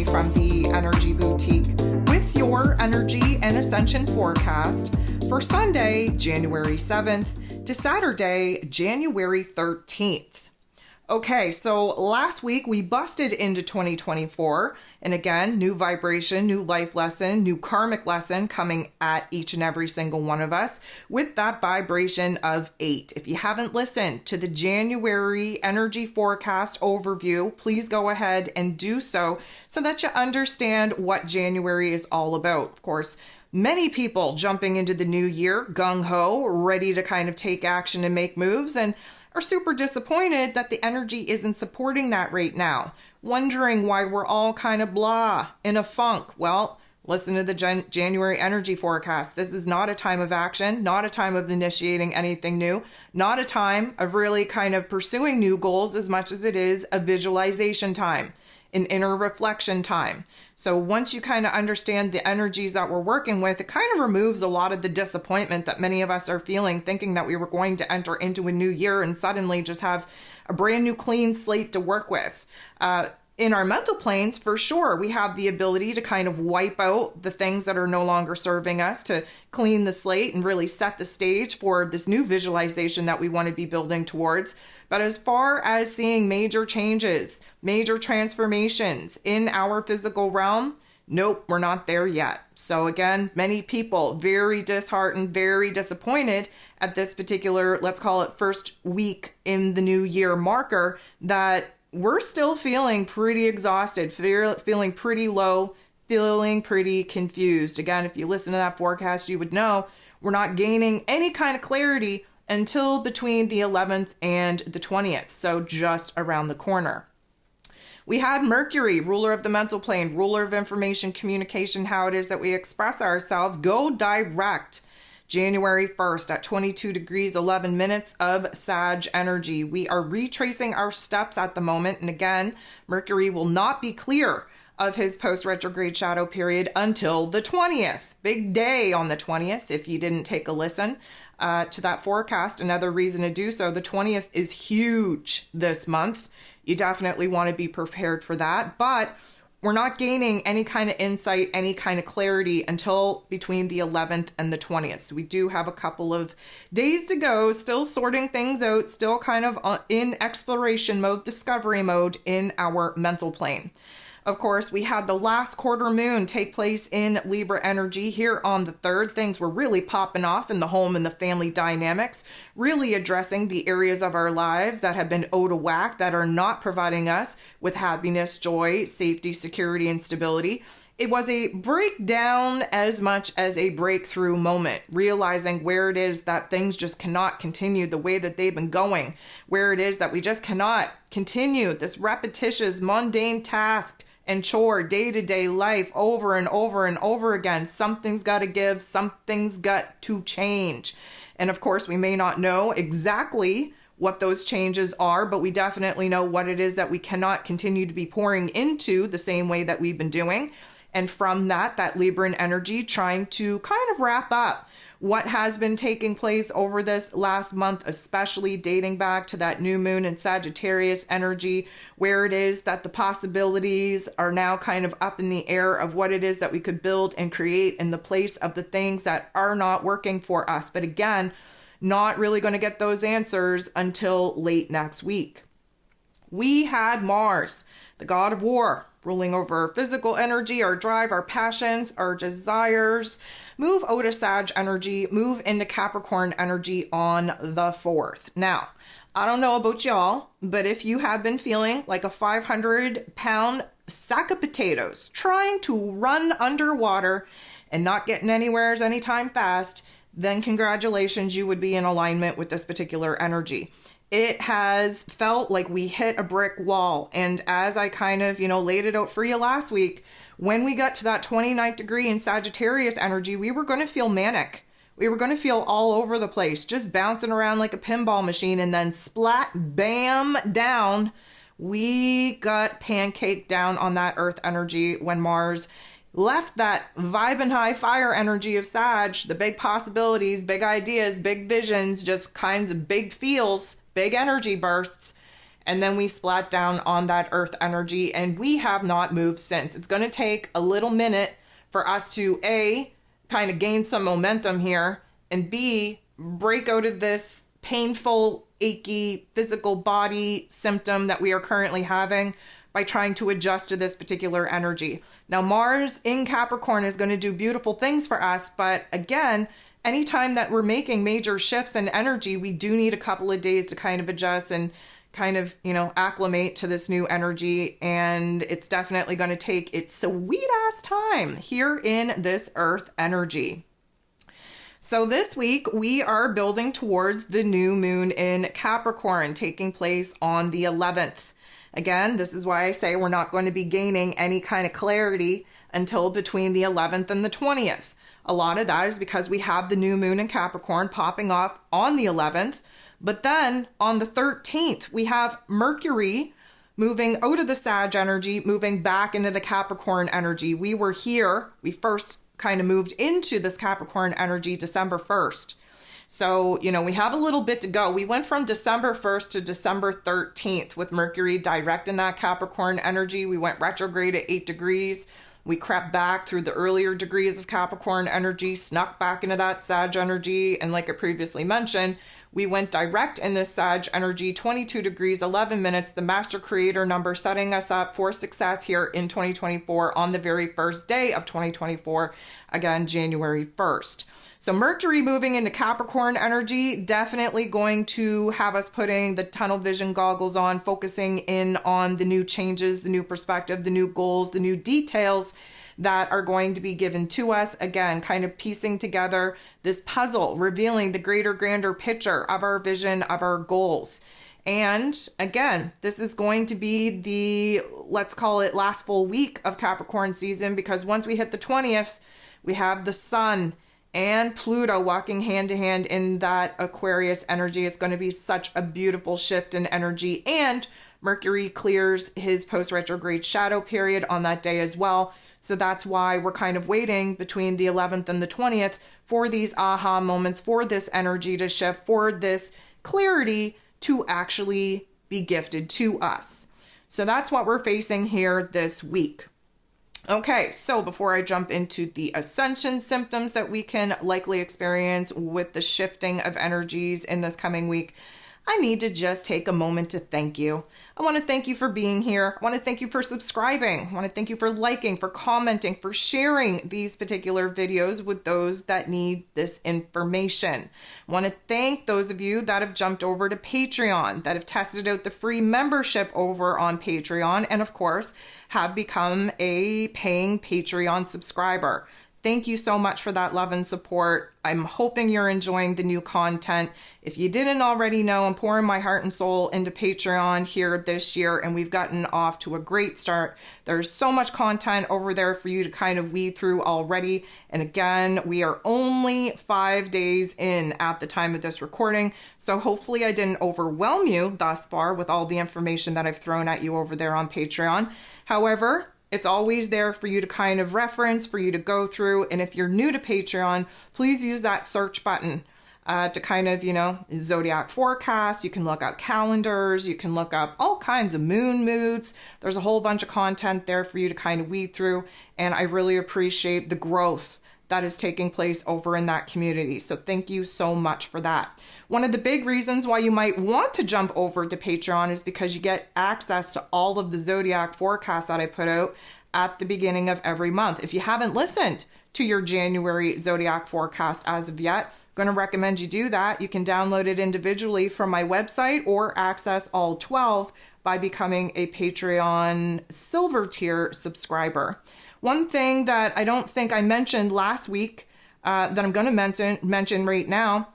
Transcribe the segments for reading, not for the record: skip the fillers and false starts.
Stephanie from the Energy Boutique with your energy and ascension forecast for Sunday, January 7th to Saturday, January 13th. Okay, so last week we busted into 2024, and again, new vibration, new life lesson, new karmic lesson coming at each and every single one of us with that vibration of 8. If you haven't listened to the January energy forecast overview, please go ahead and do so that you understand what January is all about. Of course, many people jumping into the new year, gung-ho, ready to kind of take action and make moves, and are super disappointed that the energy isn't supporting that right now, wondering why we're all kind of blah, in a funk. Well, listen to the January energy forecast. This is not a time of action, not a time of initiating anything new, not a time of really kind of pursuing new goals as much as it is a visualization time, an inner reflection time. So once you kind of understand the energies that we're working with, it kind of removes a lot of the disappointment that many of us are feeling, thinking that we were going to enter into a new year and suddenly just have a brand new clean slate to work with. In our mental planes, for sure, we have the ability to kind of wipe out the things that are no longer serving us, to clean the slate and really set the stage for this new visualization that we want to be building towards. But as far as seeing major changes, major transformations in our physical realm, nope, we're not there yet. So again, many people very disheartened, very disappointed at this particular, let's call it first week in the new year marker, that we're still feeling pretty exhausted, feeling pretty low, feeling pretty confused. Again, if you listen to that forecast, you would know we're not gaining any kind of clarity until between the 11th and the 20th, so just around the corner. We had Mercury, ruler of the mental plane, ruler of information, communication, how it is that we express ourselves, go direct January 1st at 22 degrees 11 minutes of Sag energy. We are retracing our steps at the moment, and again, Mercury will not be clear of his post-retrograde shadow period until the 20th. Big day on the 20th if you didn't take a listen to that forecast. Another reason to do so, the 20th is huge this month. You definitely want to be prepared for that, but we're not gaining any kind of insight, any kind of clarity until between the 11th and the 20th. So we do have a couple of days to go, still sorting things out, still kind of in exploration mode, discovery mode in our mental plane. Of course, we had the last quarter moon take place in Libra energy here on the 3rd. Things were really popping off in the home and the family dynamics, really addressing the areas of our lives that have been out of whack, that are not providing us with happiness, joy, safety, security, and stability. It was a breakdown as much as a breakthrough moment, realizing where it is that things just cannot continue the way that they've been going, where it is that we just cannot continue this repetitious, mundane task and chore, day-to-day life over and over and over again. Something's got to give, something's got to change. And of course, we may not know exactly what those changes are, but we definitely know what it is that we cannot continue to be pouring into the same way that we've been doing. And from that Libran energy trying to kind of wrap up what has been taking place over this last month, especially dating back to that new moon in Sagittarius energy, where it is that the possibilities are now kind of up in the air of what it is that we could build and create in the place of the things that are not working for us. But again, not really going to get those answers until late next week. We had Mars, the god of war, ruling over physical energy, our drive, our passions, our desires, move out of Sag energy, move into Capricorn energy on the 4th. Now, I don't know about y'all, but if you have been feeling like a 500-pound sack of potatoes trying to run underwater and not getting anywhere anytime fast, then congratulations, you would be in alignment with this particular energy. It has felt like we hit a brick wall. And as I kind of, laid it out for you last week, when we got to that 29th degree in Sagittarius energy, we were going to feel manic. We were going to feel all over the place, just bouncing around like a pinball machine, and then splat, bam, down. We got pancaked down on that earth energy when Mars left that vibe and high fire energy of Sag, the big possibilities, big ideas, big visions, just kinds of big feels, big energy bursts. and then we splat down on that earth energy, and we have not moved since. It's going to take a little minute for us to A, kind of gain some momentum here, and B, break out of this painful, achy physical body symptom that we are currently having by trying to adjust to this particular energy. Now, Mars in Capricorn is going to do beautiful things for us, but again, anytime that we're making major shifts in energy, we do need a couple of days to kind of adjust and kind of, acclimate to this new energy. And it's definitely going to take its sweet ass time here in this earth energy. So this week we are building towards the new moon in Capricorn taking place on the 11th. Again, this is why I say we're not going to be gaining any kind of clarity until between the 11th and the 20th. A lot of that is because we have the new moon in Capricorn popping off on the 11th. But then on the 13th, we have Mercury moving out of the Sag energy, moving back into the Capricorn energy. We first kind of moved into this Capricorn energy December 1st. So, we have a little bit to go. We went from December 1st to December 13th with Mercury direct in that Capricorn energy. We went retrograde at 8 degrees. We crept back through the earlier degrees of Capricorn energy, snuck back into that Sag energy. And like I previously mentioned, we went direct in this Sag energy, 22 degrees, 11 minutes, the master creator number, setting us up for success here in 2024 on the very first day of 2024, again, January 1st. So Mercury moving into Capricorn energy, definitely going to have us putting the tunnel vision goggles on, focusing in on the new changes, the new perspective, the new goals, the new details that are going to be given to us. Again, kind of piecing together this puzzle, revealing the greater, grander picture of our vision, of our goals. And again, this is going to be the, let's call it last full week of Capricorn season, because once we hit the 20th, we have the sun and Pluto walking hand to hand in that Aquarius energy. It's going to be such a beautiful shift in energy. And Mercury clears his post-retrograde shadow period on that day as well. So that's why we're kind of waiting between the 11th and the 20th for these aha moments, for this energy to shift, for this clarity to actually be gifted to us. So that's what we're facing here this week. Okay, so before I jump into the Ascension symptoms that we can likely experience with the shifting of energies in this coming week, I need to just take a moment to thank you. I want to thank you for being here. I want to thank you for subscribing. I want to thank you for liking, for commenting, for sharing these particular videos with those that need this information. I want to thank those of you that have jumped over to Patreon, that have tested out the free membership over on Patreon, and of course, have become a paying Patreon subscriber. Thank you so much for that love and support. I'm hoping you're enjoying the new content. If you didn't already know, I'm pouring my heart and soul into Patreon here this year, and we've gotten off to a great start. There's so much content over there for you to kind of weed through already. And again, we are only 5 days in at the time of this recording. So hopefully I didn't overwhelm you thus far with all the information that I've thrown at you over there on Patreon. However, it's always there for you to kind of reference, for you to go through. And if you're new to Patreon, please use that search button to kind of, zodiac forecasts. You can look up calendars. You can look up all kinds of moon moods. There's a whole bunch of content there for you to kind of weed through. And I really appreciate the growth that is taking place over in that community. So thank you so much for that. One of the big reasons why you might want to jump over to Patreon is because you get access to all of the zodiac forecasts that I put out at the beginning of every month. If you haven't listened to your January zodiac forecast as of yet, I'm going to recommend you do that. You can download it individually from my website or access all 12 by becoming a Patreon silver tier subscriber. One thing that I don't think I mentioned last week that I'm going to mention right now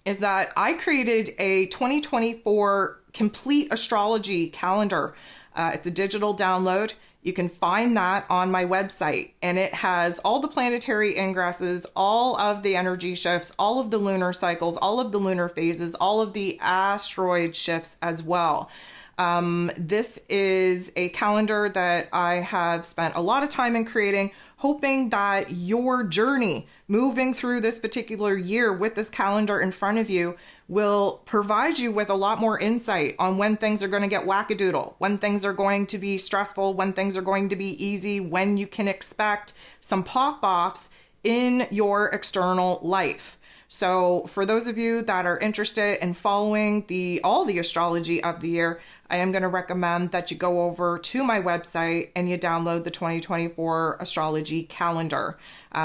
is that I created a 2024 complete astrology calendar. It's a digital download. You can find that on my website, and it has all the planetary ingresses, all of the energy shifts, all of the lunar cycles, all of the lunar phases, all of the asteroid shifts as well. This is a calendar that I have spent a lot of time in creating, hoping that your journey moving through this particular year with this calendar in front of you will provide you with a lot more insight on when things are going to get wackadoodle, when things are going to be stressful, when things are going to be easy, when you can expect some pop-offs in your external life. So for those of you that are interested in following all the astrology of the year, I am going to recommend that you go over to my website and you download the 2024 astrology calendar.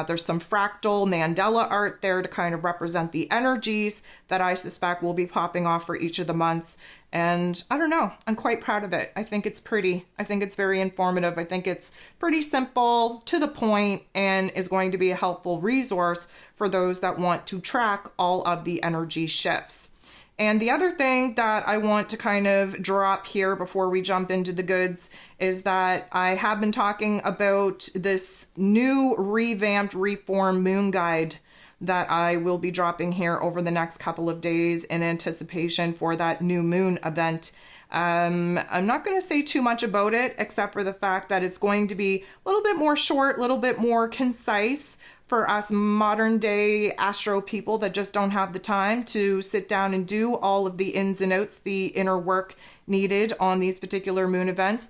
There's some fractal Mandela art there to kind of represent the energies that I suspect will be popping off for each of the months. And I don't know, I'm quite proud of it. I think it's pretty. I think it's very informative. I think it's pretty simple, to the point, and is going to be a helpful resource for those that want to track all of the energy shifts. And the other thing that I want to kind of drop here before we jump into the goods is that I have been talking about this new revamped, reformed moon guide that I will be dropping here over the next couple of days in anticipation for that new moon event. I'm not going to say too much about it, except for the fact that it's going to be a little bit more short, a little bit more concise for us modern day astro people that just don't have the time to sit down and do all of the ins and outs, the inner work needed on these particular moon events.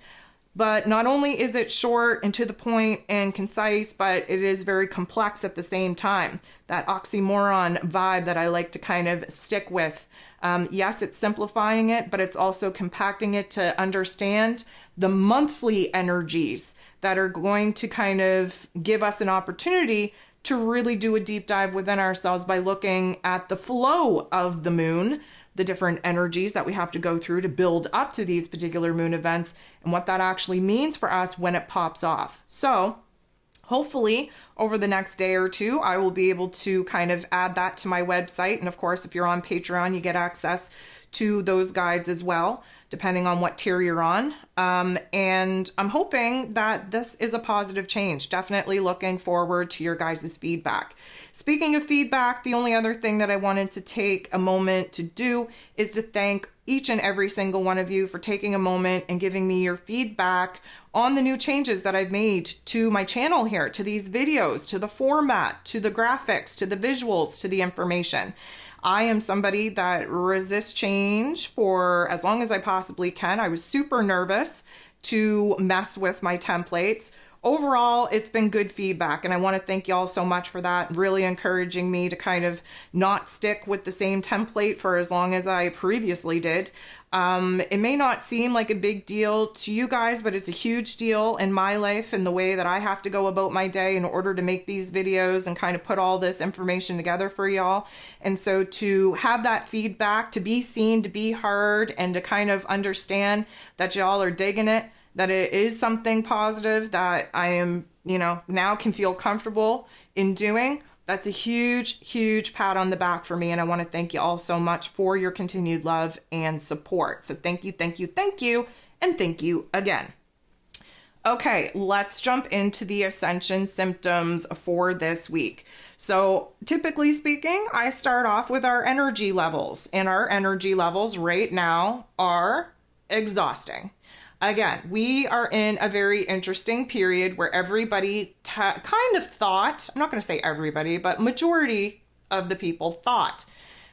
But not only is it short and to the point and concise, but it is very complex at the same time. That oxymoron vibe that I like to kind of stick with. Yes, it's simplifying it, but it's also compacting it to understand the monthly energies that are going to kind of give us an opportunity to really do a deep dive within ourselves by looking at the flow of the moon, the different energies that we have to go through to build up to these particular moon events, and what that actually means for us when it pops off. So hopefully over the next day or two, I will be able to kind of add that to my website. And of course, if you're on Patreon, you get access to those guides as well, depending on what tier you're on. And I'm hoping that this is a positive change. Definitely looking forward to your guys' feedback. Speaking of feedback, the only other thing that I wanted to take a moment to do is to thank each and every single one of you for taking a moment and giving me your feedback on the new changes that I've made to my channel here, to these videos, to the format, to the graphics, to the visuals, to the information. I am somebody that resists change for as long as I possibly can. I was super nervous to mess with my templates. Overall, it's been good feedback, and I want to thank y'all so much for that, really encouraging me to kind of not stick with the same template for as long as I previously did. It may not seem like a big deal to you guys, but it's a huge deal in my life and the way that I have to go about my day in order to make these videos and kind of put all this information together for y'all. And so to have that feedback, to be seen, to be heard, and to kind of understand that y'all are digging it, that it is something positive that I am, now can feel comfortable in doing. That's a huge, huge pat on the back for me. And I want to thank you all so much for your continued love and support. So thank you, thank you, thank you, and thank you again. Okay, let's jump into the Ascension symptoms for this week. So typically speaking, I start off with our energy levels, and our energy levels right now are exhausting. Again, we are in a very interesting period where everybody kind of thought, I'm not going to say everybody, but majority of the people thought,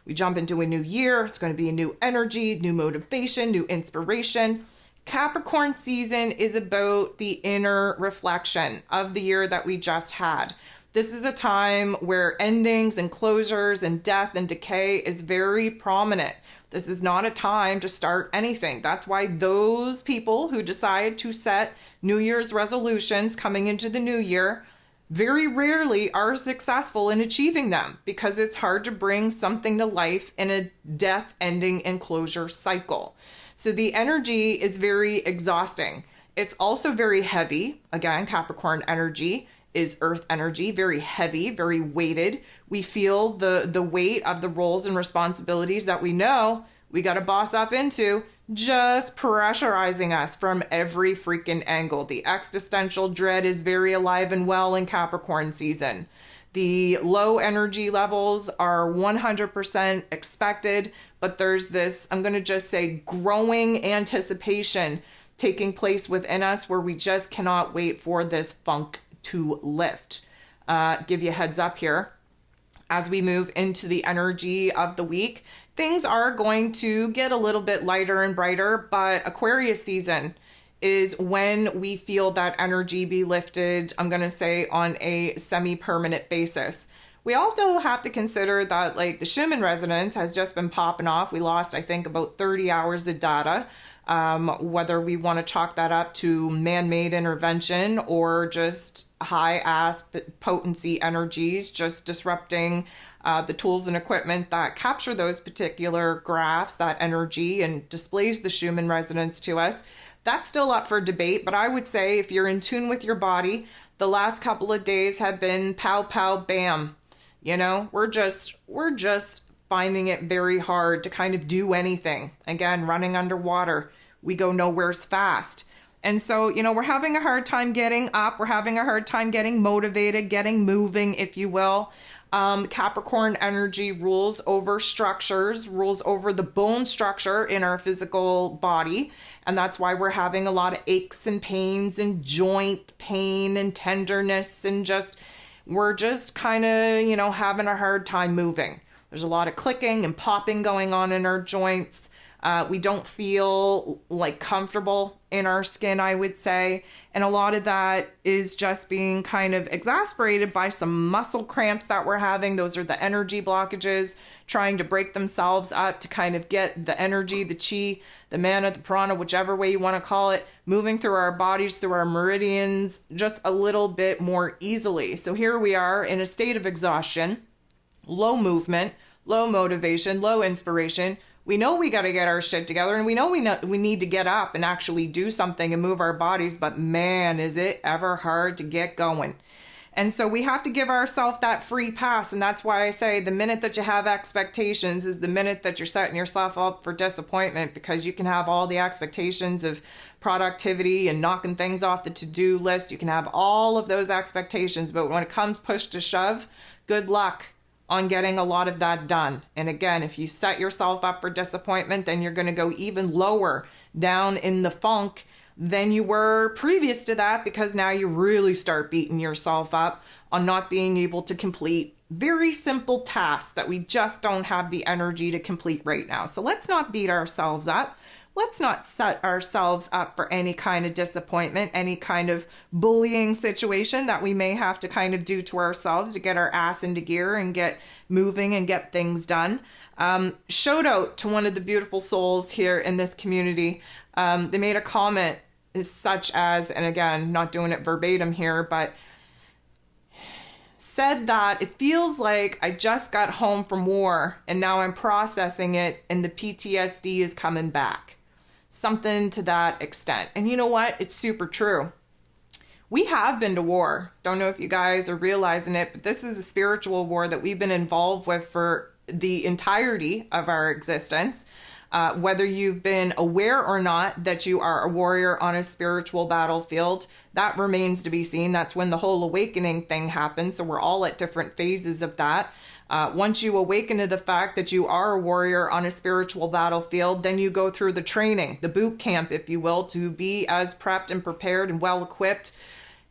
we jump into a new year, it's going to be a new energy, new motivation, new inspiration. Capricorn season is about the inner reflection of the year that we just had. This is a time where endings and closures and death and decay is very prominent. This is not a time to start anything. That's why those people who decide to set New Year's resolutions coming into the new year very rarely are successful in achieving them, because it's hard to bring something to life in a death, ending, and closure cycle. So the energy is very exhausting. It's also very heavy. Again, Capricorn energy is earth energy, very heavy, very weighted. We feel the weight of the roles and responsibilities that we know we got to boss up into, just pressurizing us from every freaking angle. The existential dread is very alive and well in Capricorn season. The low energy levels are 100% expected, but there's this, I'm going to just say, growing anticipation taking place within us where we just cannot wait for this funk to lift. Give you a heads up here. As we move into the energy of the week, things are going to get a little bit lighter and brighter, but Aquarius season is when we feel that energy be lifted, I'm going to say, on a semi-permanent basis. We also have to consider that, like, the Schumann Resonance has just been popping off. We lost, I think, about 30 hours of data. Whether we want to chalk that up to man-made intervention or just high-ass potency energies just disrupting the tools and equipment that capture those particular graphs, that energy, and displays the Schumann Resonance to us. That's still up for debate, but I would say if you're in tune with your body, the last couple of days have been pow, pow, bam. You know, we're just finding it very hard to kind of do anything. Again, running underwater, we go nowhere's fast. And so, you know, we're having a hard time getting up. We're having a hard time getting motivated, getting moving, if you will. Capricorn energy rules over structures, rules over the bone structure in our physical body. And that's why we're having a lot of aches and pains and joint pain and tenderness and we're just kind of, you know, having a hard time moving. There's a lot of clicking and popping going on in our joints. We don't feel like comfortable in our skin, I would say. And a lot of that is just being kind of exacerbated by some muscle cramps that we're having. Those are the energy blockages trying to break themselves up to kind of get the energy, the chi, the mana, the prana, whichever way you want to call it, moving through our bodies, through our meridians, just a little bit more easily. So here we are in a state of exhaustion, low movement, low motivation, low inspiration. We know we got to get our shit together, and we know we need to get up and actually do something and move our bodies, but man, is it ever hard to get going. And so we have to give ourselves that free pass, and that's why I say the minute that you have expectations is the minute that you're setting yourself up for disappointment, because you can have all the expectations of productivity and knocking things off the to-do list. You can have all of those expectations, but when it comes push to shove, good luck on getting a lot of that done. And again, if you set yourself up for disappointment, then you're going to go even lower down in the funk than you were previous to that, because now you really start beating yourself up on not being able to complete very simple tasks that we just don't have the energy to complete right now. So let's not beat ourselves up. Let's not set ourselves up for any kind of disappointment, any kind of bullying situation that we may have to kind of do to ourselves to get our ass into gear and get moving and get things done. Shout out to one of the beautiful souls here in this community. They made a comment such as, and again, not doing it verbatim here, but said that it feels like I just got home from war and now I'm processing it and the PTSD is coming back. Something to that extent. And you know what? It's super true. We have been to war. Don't know if you guys are realizing it, but this is a spiritual war that we've been involved with for the entirety of our existence. Whether you've been aware or not that you are a warrior on a spiritual battlefield, that remains to be seen. That's when the whole awakening thing happens. So we're all at different phases of that. Once you awaken to the fact that you are a warrior on a spiritual battlefield, then you go through the training, the boot camp, if you will, to be as prepped and prepared and well equipped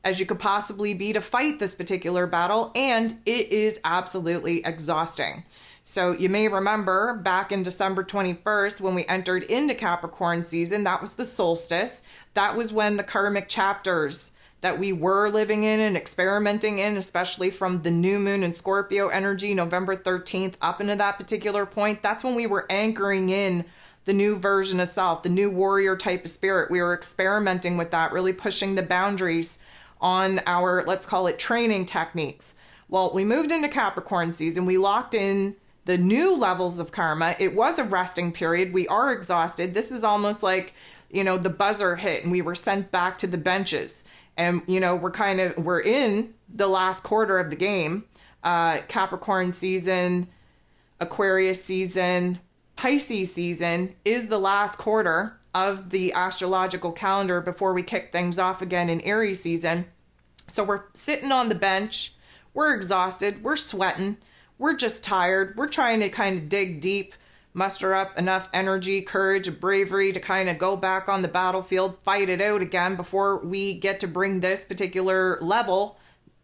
as you could possibly be to fight this particular battle. And it is absolutely exhausting. So you may remember back in December 21st, when we entered into Capricorn season, that was the solstice. That was when the karmic chapters that we were living in and experimenting in, especially from the new moon and Scorpio energy, November 13th up into that particular point, that's when we were anchoring in the new version of self, the new warrior type of spirit. We were experimenting with that, really pushing the boundaries on our, let's call it, training techniques. Well, we moved into Capricorn season. We locked in the new levels of karma. It was a resting period. We are exhausted. This is almost like, you know, the buzzer hit and we were sent back to the benches. And, you know, we're in the last quarter of the game. Capricorn season, Aquarius season, Pisces season is the last quarter of the astrological calendar before we kick things off again in Aries season. So we're sitting on the bench. we're exhausted, we're sweating, we're just tired, we're trying to kind of dig deep, muster up enough energy, courage, and bravery to kind of go back on the battlefield, fight it out again before we get to bring this particular level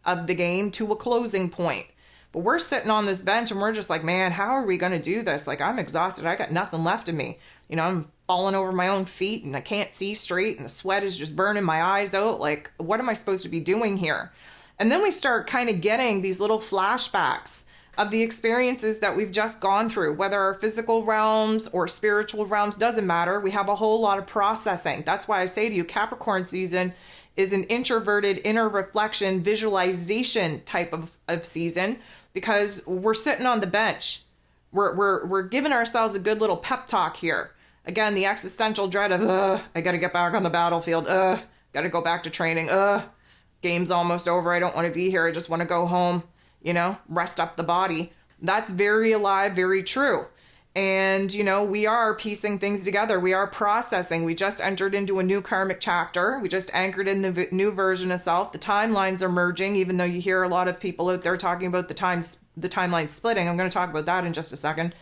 of the game to a closing point. But we're sitting on this bench and we're just like, man, how are we going to do this? Like, I'm exhausted. I got nothing left of me. You know, I'm falling over my own feet and I can't see straight and the sweat is just burning my eyes out. Like, what am I supposed to be doing here? And then we start kind of getting these little flashbacks of the experiences that we've just gone through, whether our physical realms or spiritual realms, doesn't matter. We have a whole lot of processing. That's why I say to you, Capricorn season is an introverted inner reflection visualization type of season, because we're sitting on the bench. We're giving ourselves a good little pep talk here. Again, the existential dread of, I got to get back on the battlefield. Got to go back to training. Game's almost over. I don't want to be here. I just want to go home, you know, rest up the body. That's very alive, very true. And, you know, we are piecing things together. We are processing. We just entered into a new karmic chapter. We just anchored in the new version of self. The timelines are merging, even though you hear a lot of people out there talking about the timeline splitting. I'm going to talk about that in just a second.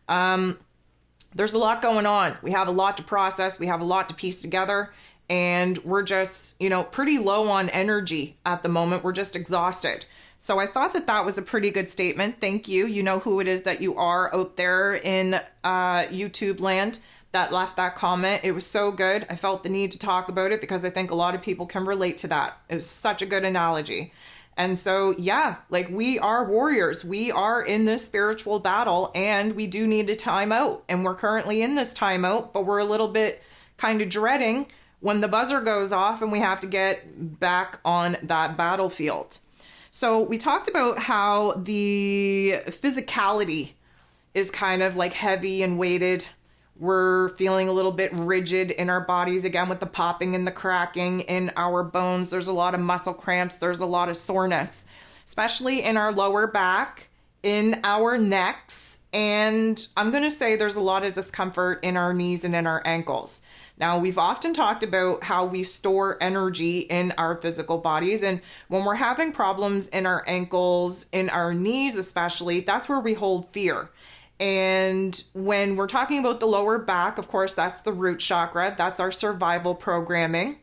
There's a lot going on. We have a lot to process. We have a lot to piece together. And we're just, you know, pretty low on energy at the moment. We're just exhausted. So I thought that that was a pretty good statement. Thank you. You know who it is that you are out there in YouTube land that left that comment. It was so good. I felt the need to talk about it because I think a lot of people can relate to that. It was such a good analogy. And so, yeah, like, we are warriors. We are in this spiritual battle and we do need a timeout. And we're currently in this timeout, but we're a little bit kind of dreading when the buzzer goes off and we have to get back on that battlefield. So we talked about how the physicality is kind of like heavy and weighted. We're feeling a little bit rigid in our bodies again with the popping and the cracking in our bones. There's a lot of muscle cramps. There's a lot of soreness, especially in our lower back, in our necks. And I'm going to say there's a lot of discomfort in our knees and in our ankles. Now, we've often talked about how we store energy in our physical bodies. And when we're having problems in our ankles, in our knees especially, that's where we hold fear. And when we're talking about the lower back, of course, that's the root chakra. That's our survival programming.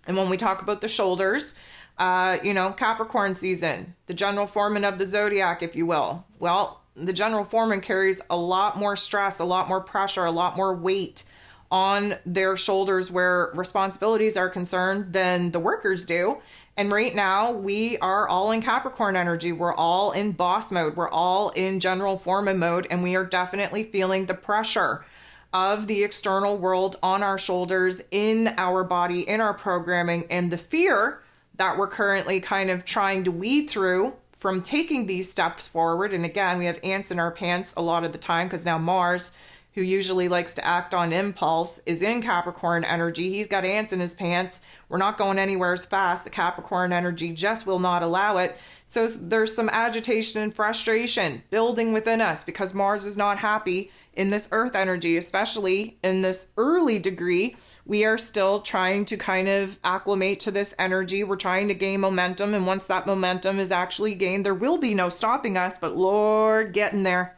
And when we talk about the shoulders, you know, Capricorn season, the general foreman of the zodiac, if you will. Well, the general foreman carries a lot more stress, a lot more pressure, a lot more weight on their shoulders where responsibilities are concerned than the workers do. And right now we are all in Capricorn energy. We're all in boss mode. We're all in general foreman mode. And we are definitely feeling the pressure of the external world on our shoulders, in our body, in our programming, and the fear that we're currently kind of trying to weed through from taking these steps forward. And again, we have ants in our pants a lot of the time because now Mars, who usually likes to act on impulse, is in Capricorn energy. He's got ants in his pants. We're not going anywhere as fast. The Capricorn energy just will not allow it. So there's some agitation and frustration building within us because Mars is not happy in this earth energy, especially in this early degree. We are still trying to kind of acclimate to this energy. We're trying to gain momentum. And once that momentum is actually gained, there will be no stopping us. But Lord, getting there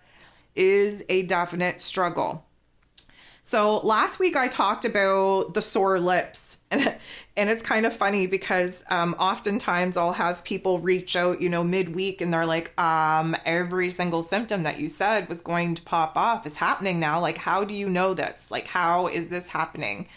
is a definite struggle. So last week I talked about the sore lips, and it's kind of funny because oftentimes I'll have people reach out, you know, midweek, and they're like, every single symptom that you said was going to pop off is happening now. Like, how do you know this? Like, how is this happening?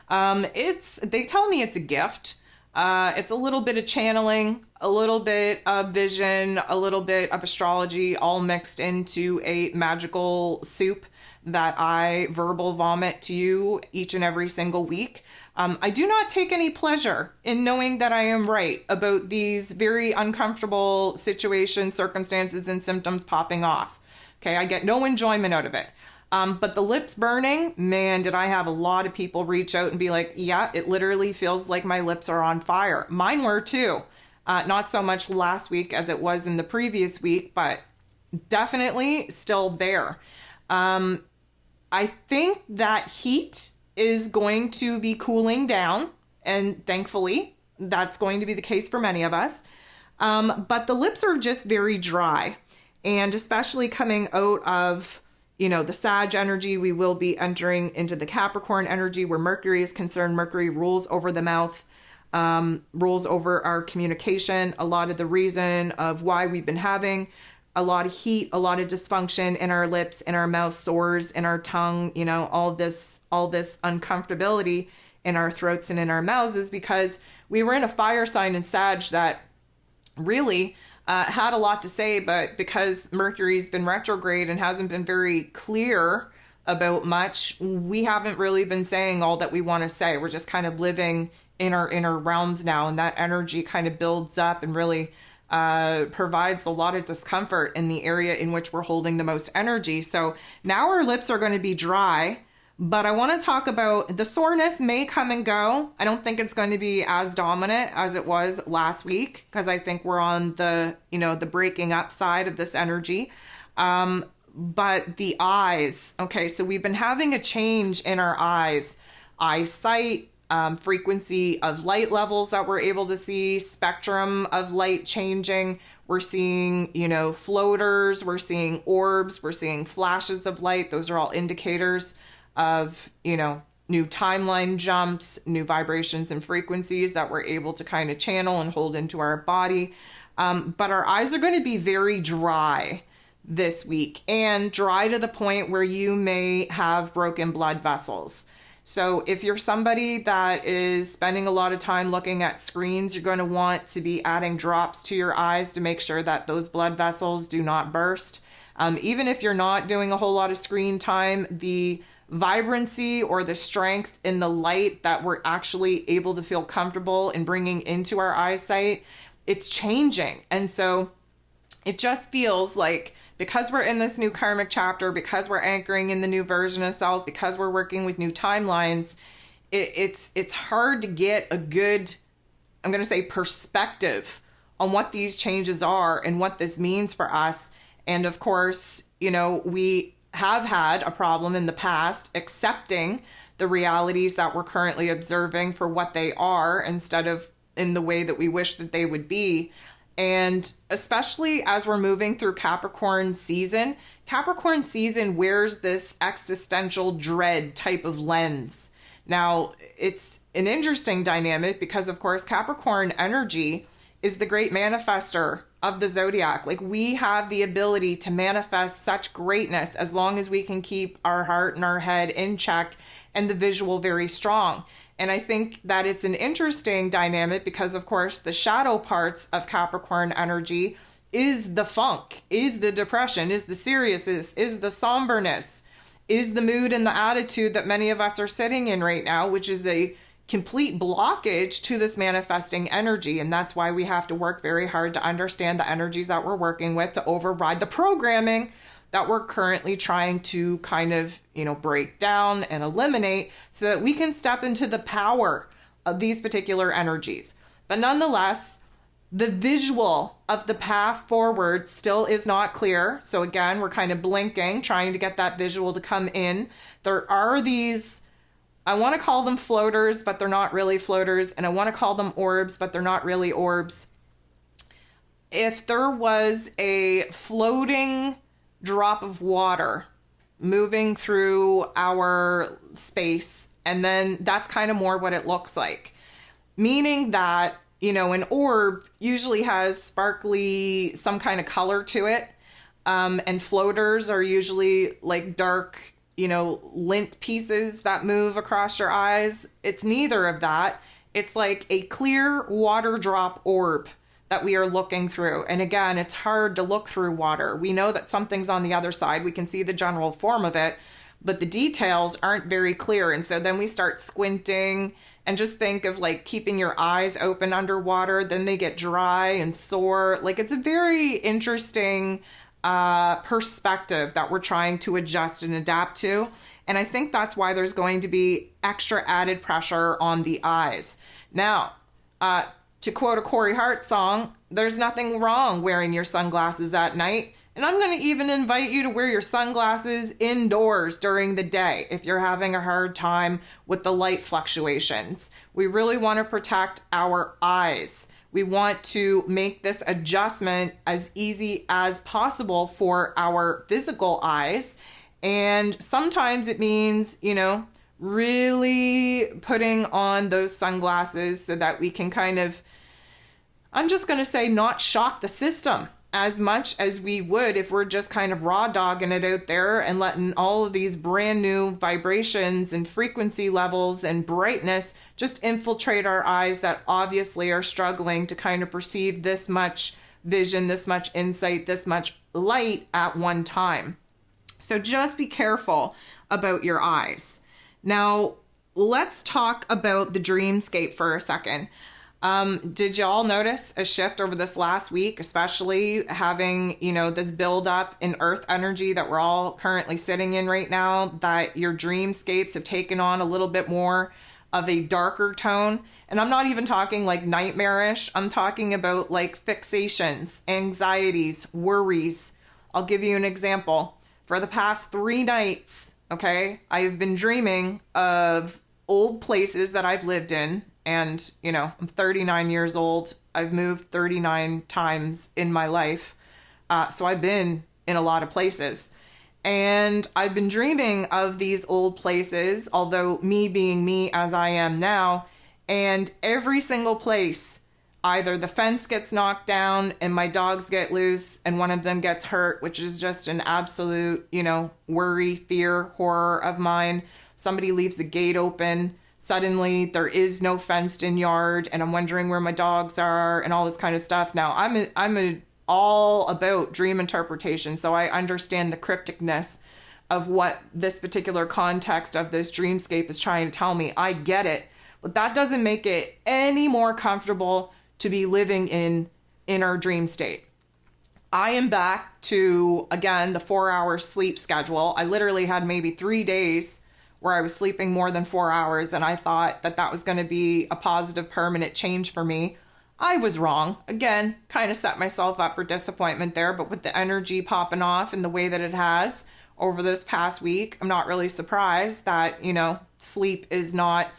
They tell me it's a gift. It's a little bit of channeling, a little bit of vision, a little bit of astrology, all mixed into a magical soup that I verbal vomit to you each and every single week. I do not take any pleasure in knowing that I am right about these very uncomfortable situations, circumstances, and symptoms popping off. Okay, I get no enjoyment out of it. But the lips burning, man, did I have a lot of people reach out and be like, yeah, it literally feels like my lips are on fire. Mine were too. Not so much last week as it was in the previous week, but definitely still there. I think that heat is going to be cooling down, and thankfully that's going to be the case for many of us. But the lips are just very dry. And especially coming out of, the Sag energy, we will be entering into the Capricorn energy where Mercury is concerned. Mercury rules over the mouth, rules over our communication. A lot of the reason of why we've been having a lot of heat, a lot of dysfunction in our lips, in our mouth, sores in our tongue, all this uncomfortability in our throats and in our mouths is because we were in a fire sign in Sag that really had a lot to say, but because Mercury's been retrograde and hasn't been very clear about much, we haven't really been saying all that we want to say. We're just kind of living in our inner realms now, and that energy kind of builds up and really provides a lot of discomfort in the area in which we're holding the most energy. So now our lips are going to be dry, but I want to talk about the soreness may come and go. I don't think it's going to be as dominant as it was last week because I think we're on the, the breaking up side of this energy. But the eyes, okay, so we've been having a change in our eyesight, frequency of light levels that we're able to see, spectrum of light changing. We're seeing, floaters, we're seeing orbs, we're seeing flashes of light. Those are all indicators of, new timeline jumps, new vibrations and frequencies that we're able to kind of channel and hold into our body. But our eyes are going to be very dry this week, and dry to the point where you may have broken blood vessels. So if you're somebody that is spending a lot of time looking at screens, you're going to want to be adding drops to your eyes to make sure that those blood vessels do not burst. Even if you're not doing a whole lot of screen time, the vibrancy or the strength in the light that we're actually able to feel comfortable in bringing into our eyesight, it's changing. And so it just feels like, because we're in this new karmic chapter, because we're anchoring in the new version of self, because we're working with new timelines, it's hard to get a good, I'm going to say, perspective on what these changes are and what this means for us. And of course, we have had a problem in the past accepting the realities that we're currently observing for what they are instead of in the way that we wish that they would be. And especially as we're moving through Capricorn season wears this existential dread type of lens. Now, it's an interesting dynamic because, of course, Capricorn energy is the great manifester of the zodiac. Like, we have the ability to manifest such greatness as long as we can keep our heart and our head in check and the visual very strong. And I think that it's an interesting dynamic because, of course, the shadow parts of Capricorn energy is the funk, is the depression, is the seriousness, is the somberness, is the mood and the attitude that many of us are sitting in right now, which is a complete blockage to this manifesting energy. And that's why we have to work very hard to understand the energies that we're working with to override the programming that we're currently trying to kind of, break down and eliminate so that we can step into the power of these particular energies. But nonetheless, the visual of the path forward still is not clear. So again, we're kind of blinking, trying to get that visual to come in. There are these, I want to call them floaters, but they're not really floaters. And I want to call them orbs, but they're not really orbs. If there was a floating drop of water moving through our space, and then that's kind of more what it looks like. Meaning that, an orb usually has sparkly, some kind of color to it. And floaters are usually like dark, lint pieces that move across your eyes. It's neither of that. It's like a clear water drop orb that we are looking through. And again, it's hard to look through water. We know that something's on the other side. We can see the general form of it, but the details aren't very clear. And so then we start squinting and just think of like keeping your eyes open underwater. Then they get dry and sore. Like, it's a very interesting perspective that we're trying to adjust and adapt to. And I think that's why there's going to be extra added pressure on the eyes. Now, to quote a Corey Hart song, there's nothing wrong wearing your sunglasses at night. And I'm going to even invite you to wear your sunglasses indoors during the day if you're having a hard time with the light fluctuations. We really want to protect our eyes. We want to make this adjustment as easy as possible for our physical eyes. And sometimes it means, really putting on those sunglasses so that we can kind of, I'm just going to say, not shock the system as much as we would if we're just kind of raw dogging it out there and letting all of these brand new vibrations and frequency levels and brightness just infiltrate our eyes that obviously are struggling to kind of perceive this much vision, this much insight, this much light at one time. So just be careful about your eyes. Now, let's talk about the dreamscape for a second. Did y'all notice a shift over this last week, especially having, this buildup in earth energy that we're all currently sitting in right now, that your dreamscapes have taken on a little bit more of a darker tone? And I'm not even talking like nightmarish. I'm talking about like fixations, anxieties, worries. I'll give you an example. For the past 3 nights, okay, I've been dreaming of old places that I've lived in. And, I'm 39 years old. I've moved 39 times in my life. So I've been in a lot of places. And I've been dreaming of these old places, although me being me as I am now. And every single place, either the fence gets knocked down and my dogs get loose and one of them gets hurt, which is just an absolute, worry, fear, horror of mine. Somebody leaves the gate open. Suddenly there is no fenced in yard and I'm wondering where my dogs are and all this kind of stuff. Now I'm all about dream interpretation. So I understand the crypticness of what this particular context of this dreamscape is trying to tell me. I get it, but that doesn't make it any more comfortable to be living in our dream state. I am back to, again, the 4-hour sleep schedule. I literally had maybe 3 days where I was sleeping more than 4 hours, and I thought that was going to be a positive, permanent change for me. I was wrong. Again, kind of set myself up for disappointment there, but with the energy popping off in the way that it has over this past week, I'm not really surprised that, sleep is not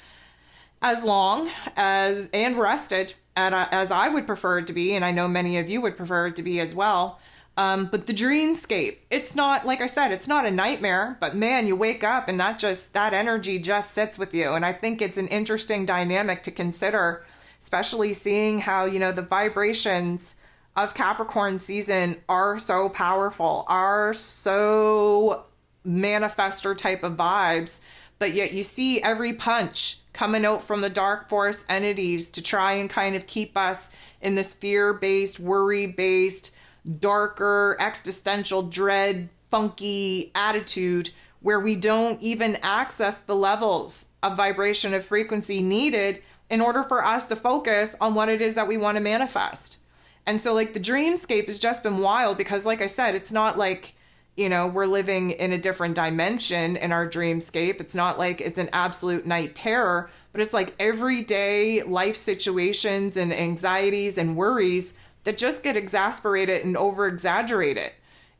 as long and rested as I would prefer it to be, and I know many of you would prefer it to be as well. But the dreamscape, it's not, like I said, it's not a nightmare, but man, you wake up and that energy just sits with you. And I think it's an interesting dynamic to consider, especially seeing how, the vibrations of Capricorn season are so powerful, are so manifestor type of vibes, but yet you see every punch coming out from the dark force entities to try and kind of keep us in this fear-based, worry-based, darker, existential, dread, funky attitude where we don't even access the levels of vibration of frequency needed in order for us to focus on what it is that we want to manifest. And so like the dreamscape has just been wild because, like I said, it's not like, we're living in a different dimension in our dreamscape. It's not like it's an absolute night terror, but it's like everyday life situations and anxieties and worries that just get exasperated and over-exaggerated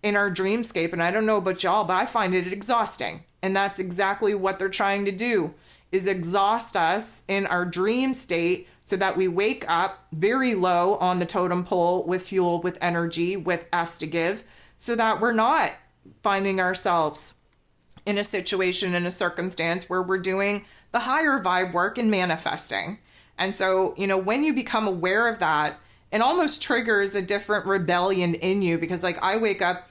in our dreamscape. And I don't know about y'all, but I find it exhausting. And that's exactly what they're trying to do, is exhaust us in our dream state so that we wake up very low on the totem pole with fuel, with energy, with F's to give, so that we're not finding ourselves in a situation, in a circumstance where we're doing the higher vibe work and manifesting. And so, when you become aware of that, it almost triggers a different rebellion in you because like I wake up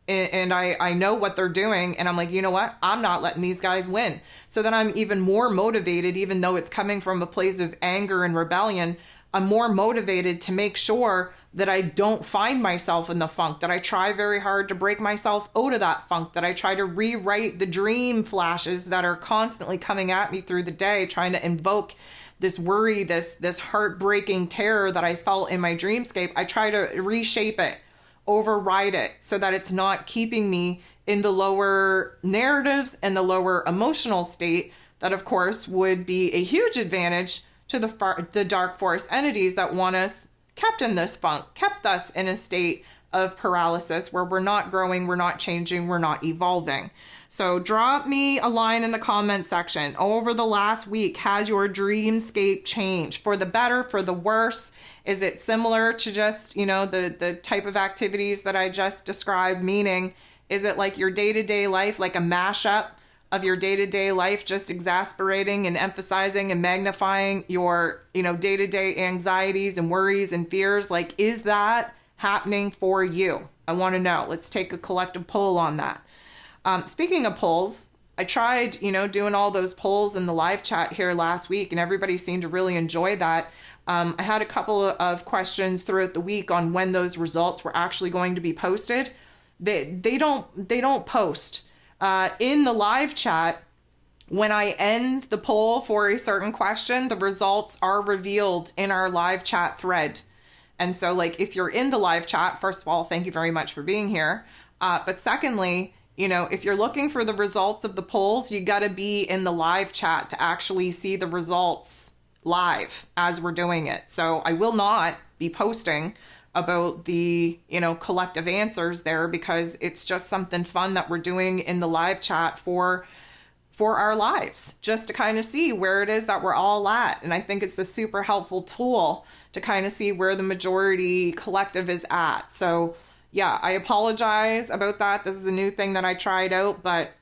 and I know what they're doing and I'm like, you know what? I'm not letting these guys win. So then I'm even more motivated, even though it's coming from a place of anger and rebellion. I'm more motivated to make sure that I don't find myself in the funk, that I try very hard to break myself out of that funk, that I try to rewrite the dream flashes that are constantly coming at me through the day, trying to invoke this worry, this heartbreaking terror that I felt in my dreamscape. I try to reshape it, override it, so that it's not keeping me in the lower narratives and the lower emotional state that, of course, would be a huge advantage to the dark force entities that want us kept in this funk, kept us in a state of paralysis where we're not growing, we're not changing, we're not evolving. So drop me a line in the comment section. Over the last week, has your dreamscape changed for the better, for the worse? Is it similar to just, the type of activities that I just described? Meaning, is it like your day-to-day life, like a mashup of your day-to-day life, just exasperating and emphasizing and magnifying your, day-to-day anxieties and worries and fears? Like, is that happening for you? I want to know. Let's take a collective poll on that. Speaking of polls, I tried, doing all those polls in the live chat here last week, and everybody seemed to really enjoy that. I had a couple of questions throughout the week on when those results were actually going to be posted. They don't post in the live chat. When I end the poll for a certain question, the results are revealed in our live chat thread. And so, like, if you're in the live chat, first of all, thank you very much for being here. But secondly, if you're looking for the results of the polls, you got to be in the live chat to actually see the results live as we're doing it. So I will not be posting about the, collective answers there, because it's just something fun that we're doing in the live chat for our lives, just to kind of see where it is that we're all at. And I think it's a super helpful tool to kind of see where the majority collective is at. So yeah, I apologize about that. This is a new thing that I tried out, but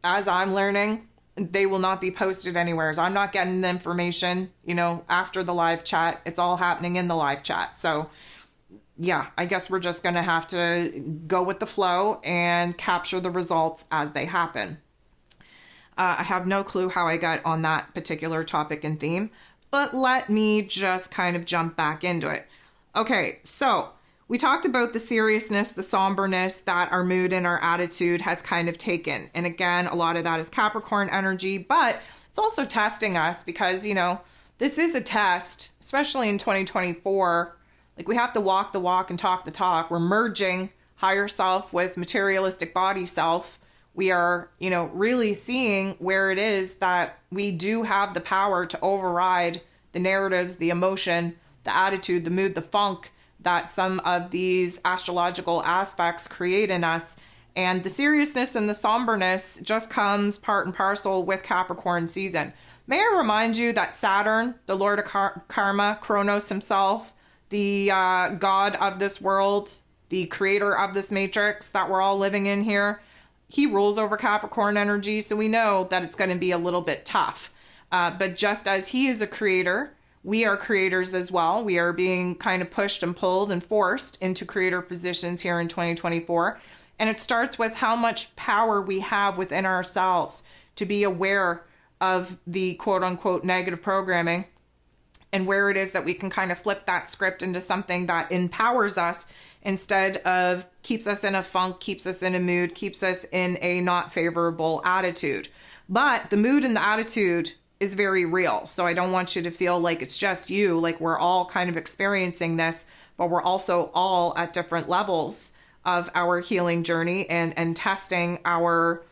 as I'm learning, they will not be posted anywhere. So I'm not getting the information, after the live chat. It's all happening in the live chat. So yeah, I guess we're just going to have to go with the flow and capture the results as they happen. I have no clue how I got on that particular topic and theme, but let me just kind of jump back into it. Okay, so we talked about the seriousness, the somberness that our mood and our attitude has kind of taken. And again, a lot of that is Capricorn energy, but it's also testing us because, this is a test, especially in 2024. Like, we have to walk the walk and talk the talk. We're merging higher self with materialistic body self. We are, really seeing where it is that we do have the power to override the narratives, the emotion, the attitude, the mood, the funk that some of these astrological aspects create in us. And the seriousness and the somberness just comes part and parcel with Capricorn season. May I remind you that Saturn, the Lord of Karma, Kronos himself, the god of this world, the creator of this matrix that we're all living in here, he rules over Capricorn energy, so we know that it's going to be a little bit tough. But just as he is a creator, we are creators as well. We are being kind of pushed and pulled and forced into creator positions here in 2024. And it starts with how much power we have within ourselves to be aware of the quote unquote negative programming, and where it is that we can kind of flip that script into something that empowers us instead of keeps us in a funk, keeps us in a mood, keeps us in a not favorable attitude. But the mood and the attitude is very real. So I don't want you to feel like it's just you, like we're all kind of experiencing this, but we're also all at different levels of our healing journey and testing our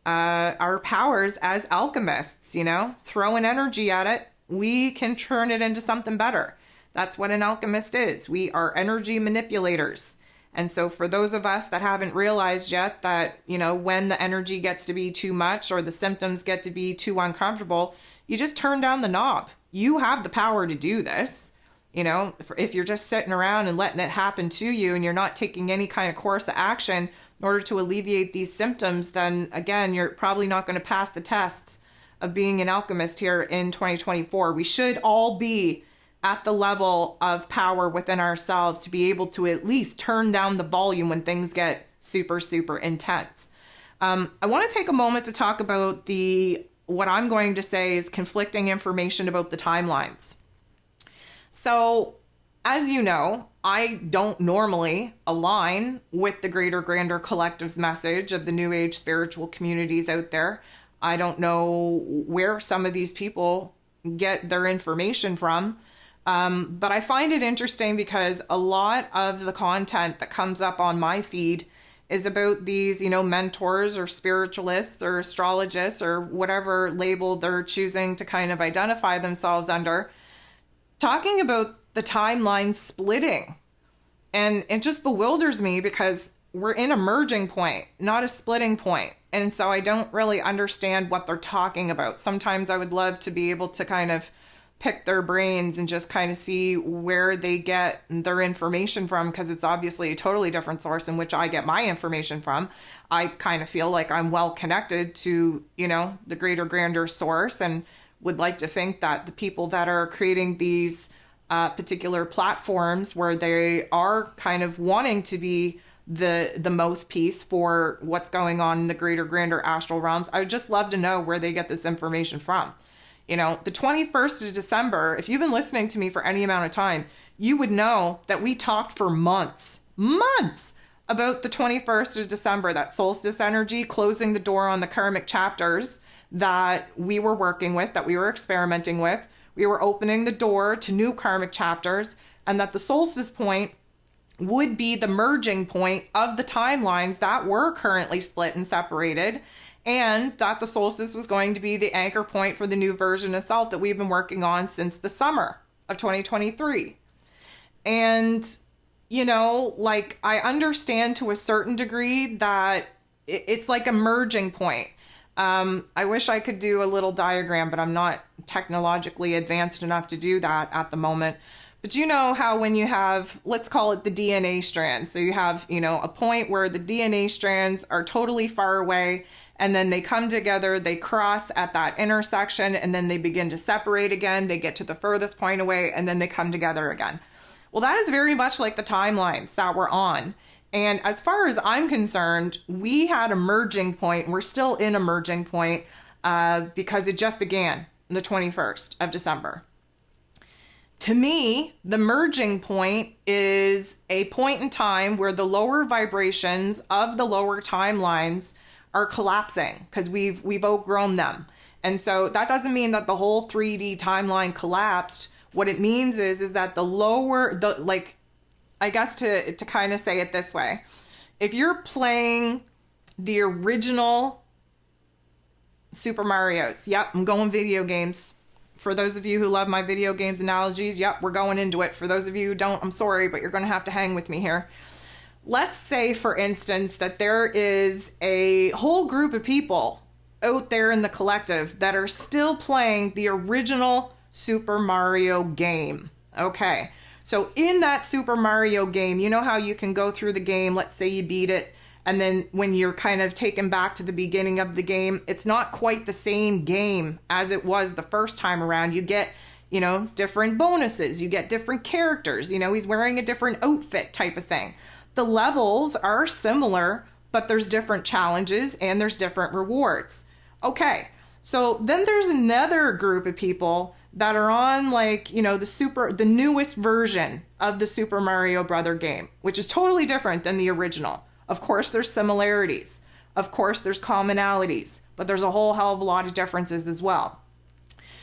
powers as alchemists, throw an energy at it. We can turn it into something better. That's what an alchemist is. We are energy manipulators. And so for those of us that haven't realized yet that, when the energy gets to be too much or the symptoms get to be too uncomfortable, you just turn down the knob. You have the power to do this. If you're just sitting around and letting it happen to you and you're not taking any kind of course of action in order to alleviate these symptoms, then again, you're probably not going to pass the tests of being an alchemist here in 2024. We should all be at the level of power within ourselves to be able to at least turn down the volume when things get super, super intense. I want to take a moment to talk about what I'm going to say is conflicting information about the timelines. So, as you know, I don't normally align with the greater, grander collective's message of the New Age spiritual communities out there. I don't know where some of these people get their information from. But I find it interesting because a lot of the content that comes up on my feed is about these, mentors or spiritualists or astrologists or whatever label they're choosing to kind of identify themselves under, talking about the timeline splitting And it just bewilders me because we're in a merging point, not a splitting point. And so I don't really understand what they're talking about. Sometimes I would love to be able to kind of pick their brains and just kind of see where they get their information from, because it's obviously a totally different source in which I get my information from. I kind of feel like I'm well connected to, the greater, grander source, and would like to think that the people that are creating these particular platforms where they are kind of wanting to be the mouthpiece for what's going on in the greater, grander astral realms, I would just love to know where they get this information from. The 21st of December, if you've been listening to me for any amount of time, you would know that we talked for months about the 21st of December, that solstice energy, closing the door on the karmic chapters that we were working with, that we were experimenting with. We were opening the door to new karmic chapters, and that the solstice point would be the merging point of the timelines that were currently split and separated, and that the solstice was going to be the anchor point for the new version of self that we've been working on since the summer of 2023. And, I understand to a certain degree that it's like a merging point. I wish I could do a little diagram, but I'm not technologically advanced enough to do that at the moment. But you know how when you have, let's call it the DNA strands. So you have, a point where the DNA strands are totally far away, and then they come together, they cross at that intersection, and then they begin to separate again. They get to the furthest point away, and then they come together again. Well, that is very much like the timelines that we're on. And as far as I'm concerned, we had a merging point. We're still in a merging point because it just began the 21st of December. To me, the merging point is a point in time where the lower vibrations of the lower timelines are collapsing because we've outgrown them. And so that doesn't mean that the whole 3D timeline collapsed. What it means is that I guess to kind of say it this way, if you're playing the original Super Mario's, yep, I'm going video games. For those of you who love my video games analogies, yep, we're going into it. For those of you who don't, I'm sorry, but you're going to have to hang with me here. Let's say, for instance, that there is a whole group of people out there in the collective that are still playing the original Super Mario game. Okay. So in that Super Mario game, you know how you can go through the game, let's say you beat it, and then when you're kind of taken back to the beginning of the game, it's not quite the same game as it was the first time around. You get, different bonuses, you get different characters, he's wearing a different outfit type of thing. The levels are similar, but there's different challenges and there's different rewards. Okay, so then there's another group of people that are on the newest version of the Super Mario Brother game, which is totally different than the original. Of course, there's similarities. Of course, there's commonalities, but there's a whole hell of a lot of differences as well.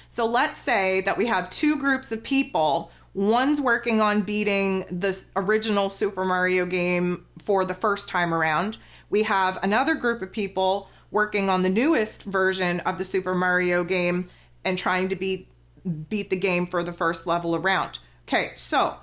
So let's say that we have two groups of people. One's working on beating the original Super Mario game for the first time around. We have another group of people working on the newest version of the Super Mario game and trying to beat the game for the first level around. Okay, so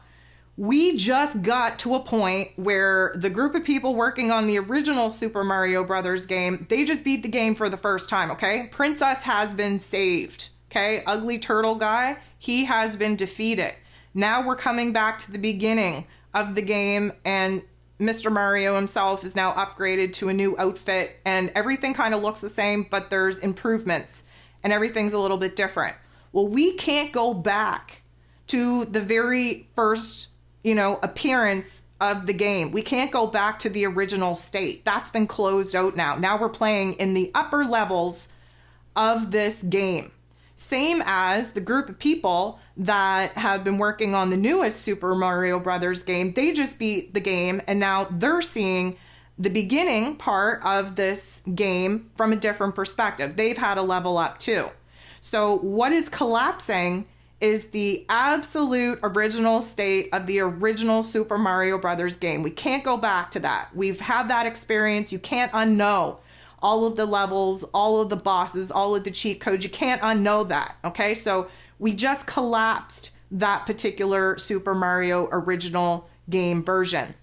we just got to a point where the group of people working on the original Super Mario Brothers game, they just beat the game for the first time, okay? Princess has been saved, okay? Ugly turtle guy, he has been defeated. Now we're coming back to the beginning of the game, and Mr. Mario himself is now upgraded to a new outfit, and everything kind of looks the same, but there's improvements, and everything's a little bit different. Well, we can't go back to the very first, appearance of the game. We can't go back to the original state. That's been closed out now. Now we're playing in the upper levels of this game. Same as the group of people that have been working on the newest Super Mario Brothers game. They just beat the game, and now they're seeing the beginning part of this game from a different perspective. They've had a level up too. So what is collapsing is the absolute original state of the original Super Mario Brothers game. We can't go back to that. We've had that experience. You can't unknow all of the levels, all of the bosses, all of the cheat codes. You can't unknow that, okay? So we just collapsed that particular Super Mario original game version.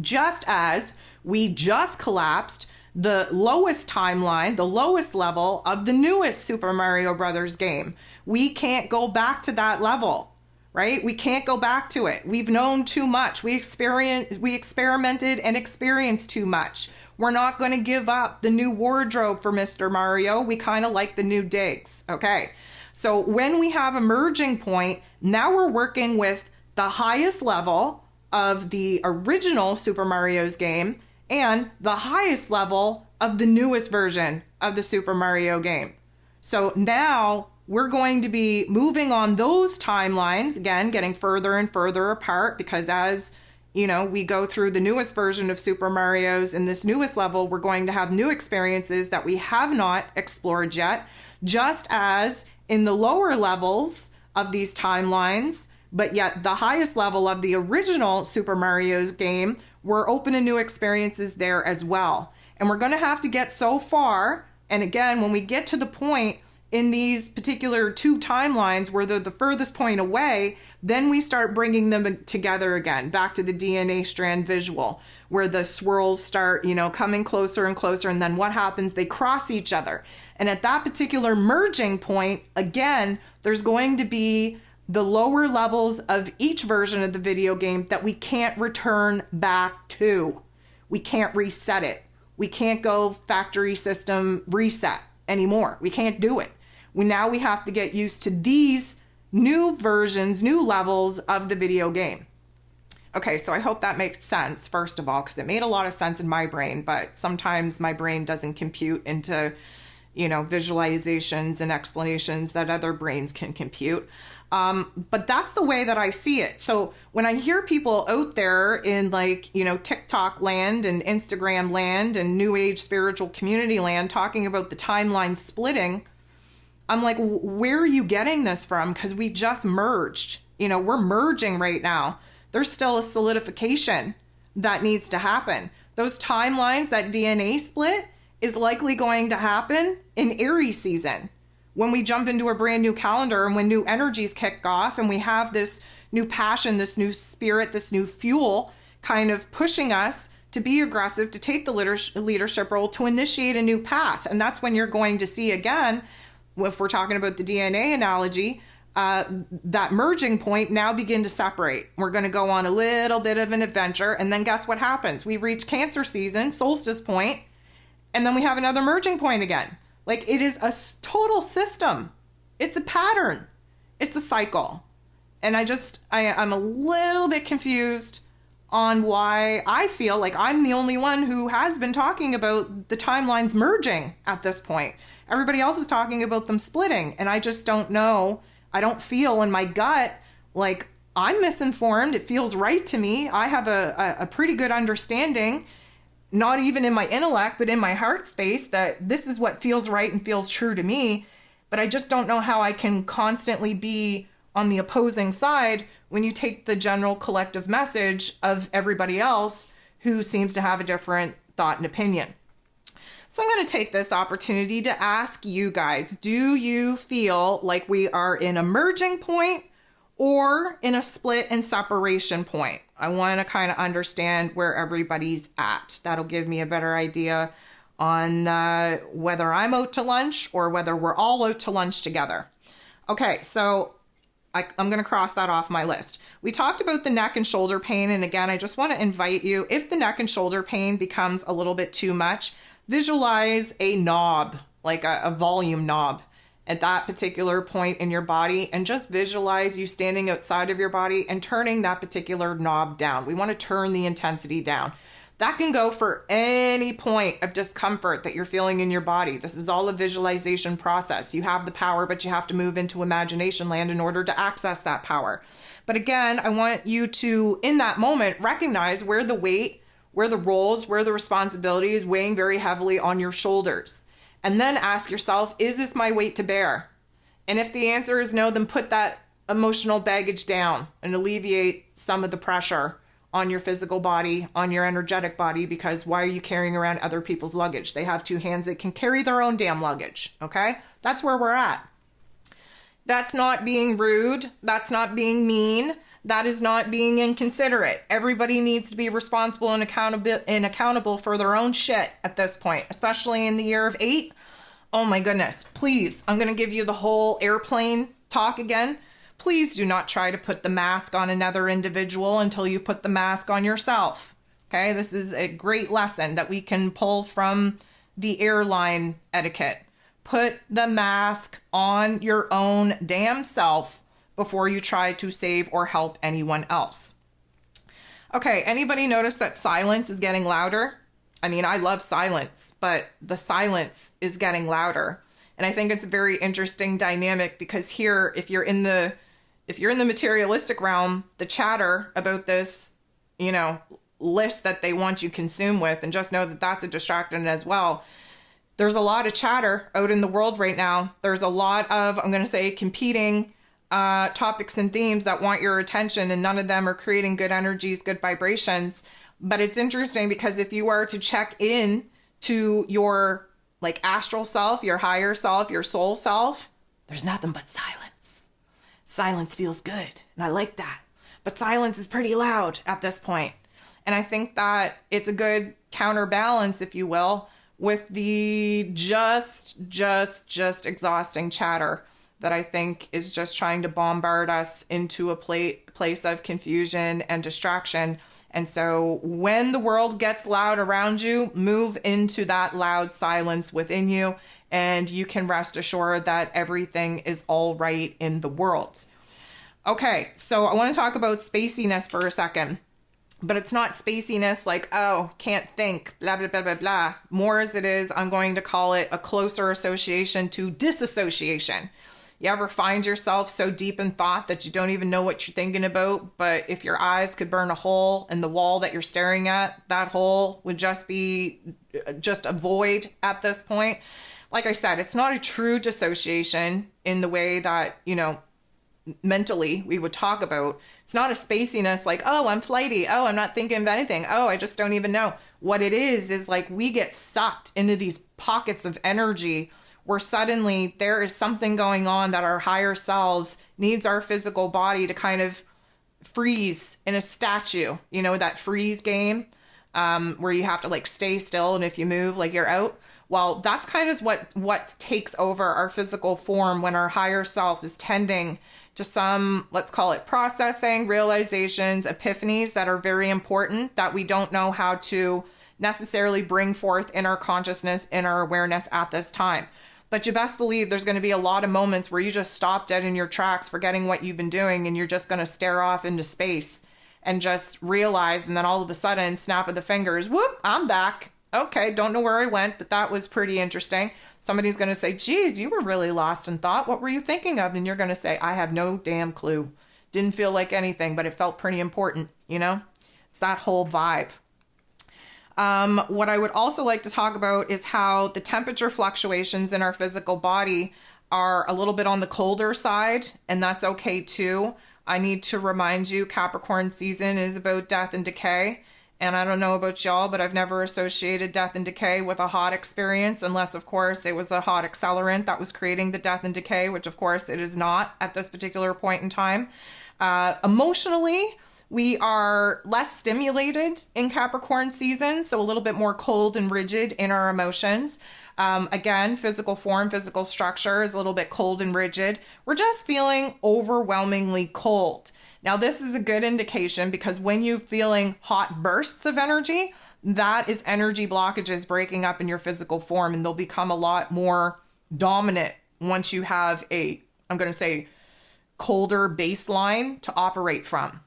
Just as we just collapsed the lowest timeline, the lowest level of the newest Super Mario Brothers game. We can't go back to that level, right? We can't go back to it. We've known too much. We experimented and experienced too much. We're not going to give up the new wardrobe for Mr. Mario. We kind of like the new digs, okay? So when we have a merging point, now we're working with the highest level of the original Super Mario's game and the highest level of the newest version of the Super Mario game. So now we're going to be moving on those timelines, again, getting further and further apart, because as you know, we go through the newest version of Super Mario's in this newest level, we're going to have new experiences that we have not explored yet, just as in the lower levels of these timelines, but yet the highest level of the original Super Mario game, we're open to new experiences there as well. And we're going to have to get so far. And again, when we get to the point in these particular two timelines where they're the furthest point away, then we start bringing them together again, back to the DNA strand visual, where the swirls start, coming closer and closer. And then what happens? They cross each other. And at that particular merging point, again, there's going to be the lower levels of each version of the video game that we can't return back to. We can't reset it. We can't go factory system reset anymore. We can't do it. Now we have to get used to these new versions, new levels of the video game. Okay, so I hope that makes sense, first of all, because it made a lot of sense in my brain, but sometimes my brain doesn't compute into, visualizations and explanations that other brains can compute. But that's the way that I see it. So when I hear people out there in TikTok land and Instagram land and New Age spiritual community land talking about the timeline splitting, I'm like, where are you getting this from? Because we just merged. We're merging right now. There's still a solidification that needs to happen. Those timelines, that DNA split is likely going to happen in Aries season, when we jump into a brand new calendar and when new energies kick off and we have this new passion, this new spirit, this new fuel kind of pushing us to be aggressive, to take the leadership role, to initiate a new path. And that's when you're going to see, again, if we're talking about the DNA analogy, that merging point now begin to separate. We're going to go on a little bit of an adventure. And then guess what happens? We reach Cancer season, solstice point, and then we have another merging point again. Like, it is a total system. It's a pattern. It's a cycle. And I'm a little bit confused on why I feel like I'm the only one who has been talking about the timelines merging at this point. Everybody else is talking about them splitting. And I just don't know. I don't feel in my gut like I'm misinformed. It feels right to me. I have a pretty good understanding, not even in my intellect, but in my heart space, that this is what feels right and feels true to me. But I just don't know how I can constantly be on the opposing side when you take the general collective message of everybody else who seems to have a different thought and opinion. So I'm going to take this opportunity to ask you guys, do you feel like we are in a merging point or in a split and separation point? I want to kind of understand where everybody's at. That'll give me a better idea on whether I'm out to lunch or whether we're all out to lunch together. Okay, so I'm going to cross that off my list. We talked about the neck and shoulder pain. And again, I just want to invite you, if the neck and shoulder pain becomes a little bit too much, visualize a knob, like a volume knob at that particular point in your body, and just visualize you standing outside of your body and turning that particular knob down. We want to turn the intensity down. That can go for any point of discomfort that you're feeling in your body. This is all a visualization process. You have the power, but you have to move into imagination land in order to access that power. But again, I want you to, in that moment, recognize where the weight, where the roles, where the responsibility is weighing very heavily on your shoulders. And then ask yourself, is this my weight to bear? And if the answer is no, then put that emotional baggage down and alleviate some of the pressure on your physical body, on your energetic body, because why are you carrying around other people's luggage? They have two hands that can carry their own damn luggage, okay? That's where we're at. That's not being rude. That's not being mean. that is not being inconsiderate. Everybody needs to be responsible and accountable for their own shit at this point, especially in the year of 8. Oh my goodness. Please, I'm going to give you the whole airplane talk again. Please do not try to put the mask on another individual until you put the mask on yourself. Okay, this is a great lesson that we can pull from the airline etiquette. Put the mask on your own damn self before you try to save or help anyone else. Okay, anybody notice that silence is getting louder? I mean, I love silence, but the silence is getting louder. And I think it's a very interesting dynamic because here, if you're in the materialistic realm, the chatter about this, list that they want you consume with, and just know that that's a distraction as well. There's a lot of chatter out in the world right now. There's a lot of, I'm going to say, competing topics and themes that want your attention, and none of them are creating good energies, good vibrations. But it's interesting because if you were to check in to your astral self, your higher self, your soul self, there's nothing but silence. Silence feels good, and I like that. But silence is pretty loud at this point. And I think that it's a good counterbalance, if you will, with the just exhausting chatter that I think is just trying to bombard us into a place of confusion and distraction. And so when the world gets loud around you, move into that loud silence within you, and you can rest assured that everything is all right in the world. Okay, so I want to talk about spaciness for a second. But it's not spaciness like, oh, can't think, blah, blah, blah, blah, blah. More as it is, I'm going to call it a closer association to disassociation. You ever find yourself so deep in thought that you don't even know what you're thinking about? But if your eyes could burn a hole in the wall that you're staring at, that hole would just be just a void at this point. Like I said, it's not a true dissociation in the way that, mentally we would talk about. It's not a spaciness like, oh, I'm flighty. Oh, I'm not thinking of anything. Oh, I just don't even know. What it is like we get sucked into these pockets of energy where suddenly there is something going on that our higher selves needs our physical body to kind of freeze in a statue. That freeze game where you have to stay still, and if you move, you're out. Well, that's kind of what takes over our physical form when our higher self is tending to some, let's call it processing, realizations, epiphanies that are very important that we don't know how to necessarily bring forth in our consciousness, in our awareness at this time. But you best believe there's going to be a lot of moments where you just stop dead in your tracks, forgetting what you've been doing, and you're just going to stare off into space and just realize, and then all of a sudden, snap of the fingers, whoop, I'm back. Okay, don't know where I went, but that was pretty interesting. Somebody's going to say, geez, you were really lost in thought. What were you thinking of? And you're going to say, I have no damn clue. Didn't feel like anything, but it felt pretty important, It's that whole vibe. What I would also like to talk about is how the temperature fluctuations in our physical body are a little bit on the colder side, and that's okay too. I need to remind you, Capricorn season is about death and decay. And I don't know about y'all, but I've never associated death and decay with a hot experience, unless, of course, it was a hot accelerant that was creating the death and decay, which, of course, it is not at this particular point in time. Emotionally, we are less stimulated in Capricorn season, so a little bit more cold and rigid in our emotions. Again, physical form, physical structure is a little bit cold and rigid. We're just feeling overwhelmingly cold. Now, this is a good indication because when you're feeling hot bursts of energy, that is energy blockages breaking up in your physical form, and they'll become a lot more dominant once you have I'm going to say, colder baseline to operate from.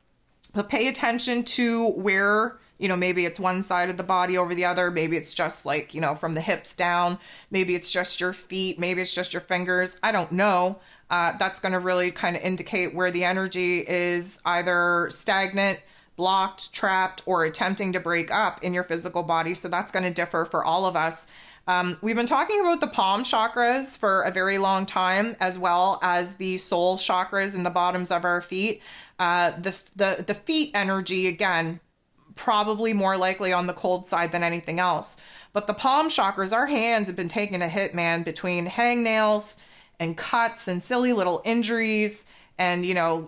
But pay attention to where, maybe it's one side of the body over the other. Maybe it's just from the hips down. Maybe it's just your feet. Maybe it's just your fingers. I don't know. That's going to really kind of indicate where the energy is either stagnant, blocked, trapped, or attempting to break up in your physical body. So that's going to differ for all of us. We've been talking about the palm chakras for a very long time, as well as the soul chakras in the bottoms of our feet. The feet energy, again, probably more likely on the cold side than anything else. But the palm chakras, our hands have been taking a hit, man, between hangnails and cuts and silly little injuries and,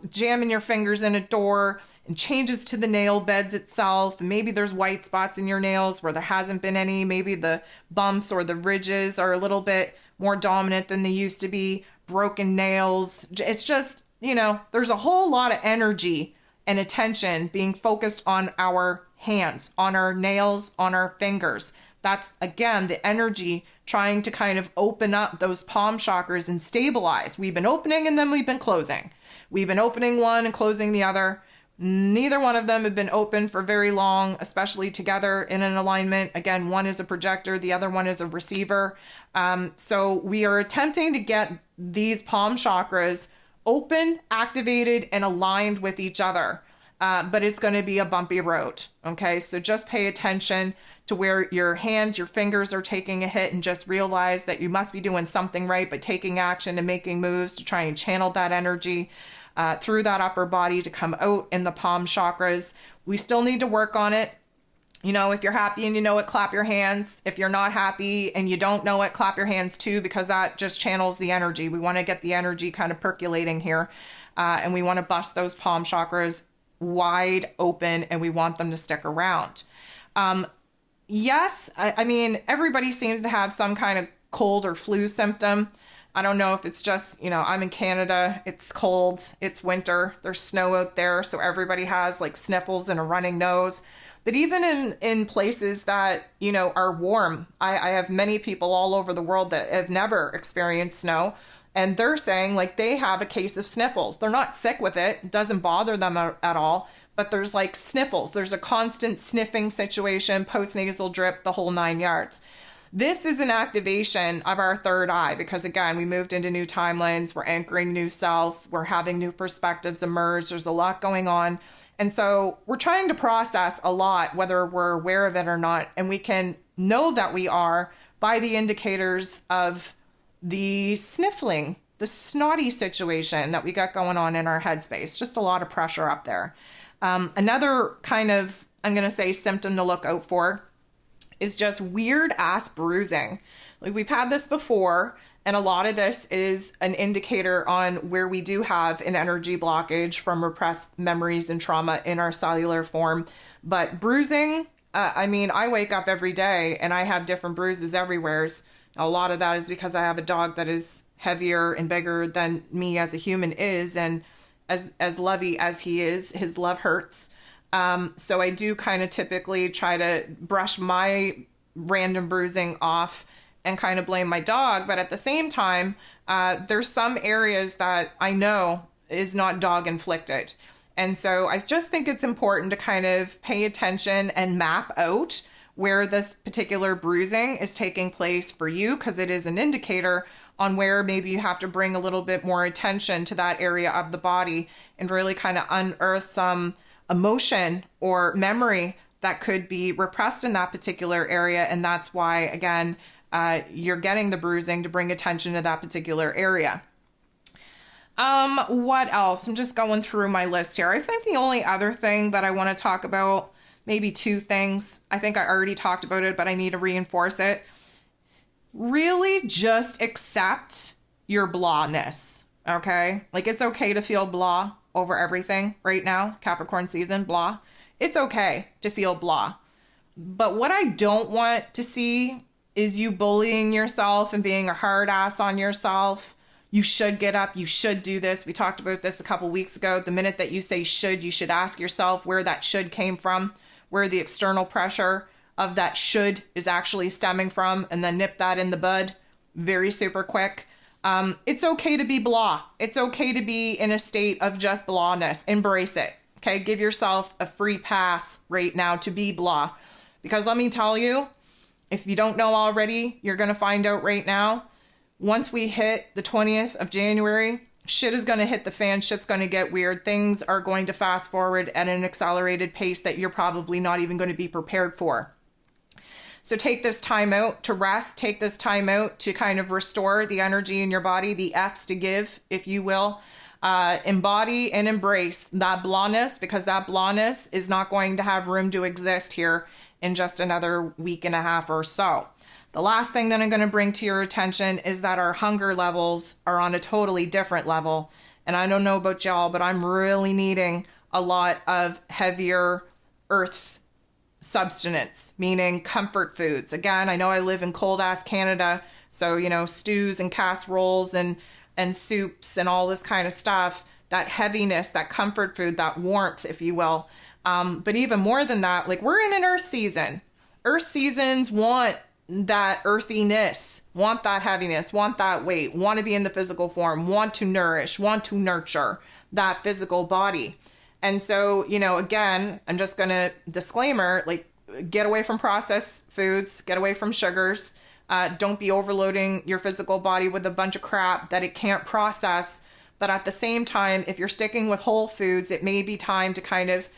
jamming your fingers in a door and changes to the nail beds itself. Maybe there's white spots in your nails where there hasn't been any. Maybe the bumps or the ridges are a little bit more dominant than they used to be. Broken nails. It's just, there's a whole lot of energy and attention being focused on our hands, on our nails, on our fingers. That's, again, the energy trying to kind of open up those palm chakras and stabilize. We've been opening and then we've been closing. We've been opening one and closing the other. Neither one of them have been open for very long, especially together in an alignment. Again, one is a projector, the other one is a receiver. So we are attempting to get these palm chakras open, activated, and aligned with each other. But it's going to be a bumpy road. Okay, so just pay attention to where your hands, your fingers are taking a hit, and just realize that you must be doing something right, but taking action and making moves to try and channel that energy through that upper body to come out in the palm chakras. We still need to work on it. If you're happy and you know it, clap your hands. If you're not happy and you don't know it, clap your hands too, because that just channels the energy. We want to get the energy kind of percolating here, and we want to bust those palm chakras wide open, and we want them to stick around. Yes, I mean, everybody seems to have some kind of cold or flu symptom. I don't know if it's just, I'm in Canada, it's cold, it's winter, there's snow out there, so everybody has like sniffles and a running nose. But even in places that, are warm, I have many people all over the world that have never experienced snow, and they're saying like they have a case of sniffles. They're not sick with it. It doesn't bother them at all, but there's like sniffles. There's a constant sniffing situation, postnasal drip, the whole 9 yards. This is an activation of our third eye because, again, we moved into new timelines. We're anchoring new self. We're having new perspectives emerge. There's a lot going on. And so we're trying to process a lot, whether we're aware of it or not. And we can know that we are by the indicators of the sniffling, the snotty situation that we got going on in our headspace. Just a lot of pressure up there. Another kind of, I'm going to say, symptom to look out for is just weird ass bruising. Like, we've had this before, and a lot of this is an indicator on where we do have an energy blockage from repressed memories and trauma in our cellular form. But bruising, I wake up every day and I have different bruises everywhere. A lot of that is because I have a dog that is heavier and bigger than me as a human is, and as lovey as he is, his love hurts. So I do kind of typically try to brush my random bruising off and kind of blame my dog. But at the same time, there's some areas that I know is not dog inflicted. And so I just think it's important to kind of pay attention and map out where this particular bruising is taking place for you, because it is an indicator on where maybe you have to bring a little bit more attention to that area of the body and really kind of unearth some emotion or memory that could be repressed in that particular area. And that's why, again, you're getting the bruising, to bring attention to that particular area. What else? I'm just going through my list here. I think the only other thing that I want to talk about, maybe two things. I think I already talked about it, but I need to reinforce it. Really just accept your blahness, okay? Like, it's okay to feel blah over everything right now, Capricorn season, blah. It's okay to feel blah. But what I don't want to see is you bullying yourself and being a hard ass on yourself. You should get up. You should do this. We talked about this a couple weeks ago. The minute that you say should, you should ask yourself where that should came from, where the external pressure of that should is actually stemming from, and then nip that in the bud very super quick. It's okay to be blah. It's okay to be in a state of just blahness. Embrace it. Okay. Give yourself a free pass right now to be blah. Because let me tell you, if you don't know already, you're going to find out right now. Once we hit the 20th of January, shit is going to hit the fan. Shit's going to get weird. Things are going to fast forward at an accelerated pace that you're probably not even going to be prepared for. So take this time out to rest. Take this time out to kind of restore the energy in your body, the F's to give, if you will. Embody and embrace that blahness, because that blahness is not going to have room to exist here in just another week and a half or so. The last thing that I'm going to bring to your attention is that our hunger levels are on a totally different level. And I don't know about y'all, but I'm really needing a lot of heavier earth substance, meaning comfort foods. Again, I know I live in cold ass Canada, so stews and casseroles and soups and all this kind of stuff, that heaviness, that comfort food, that warmth, if you will. But even more than that, like, we're in an earth season. Earth seasons want that earthiness, want that heaviness, want that weight, want to be in the physical form, want to nourish, want to nurture that physical body. And so, again, I'm just going to disclaimer, like, get away from processed foods, get away from sugars. Don't be overloading your physical body with a bunch of crap that it can't process. But at the same time, if you're sticking with whole foods, it may be time to kind of,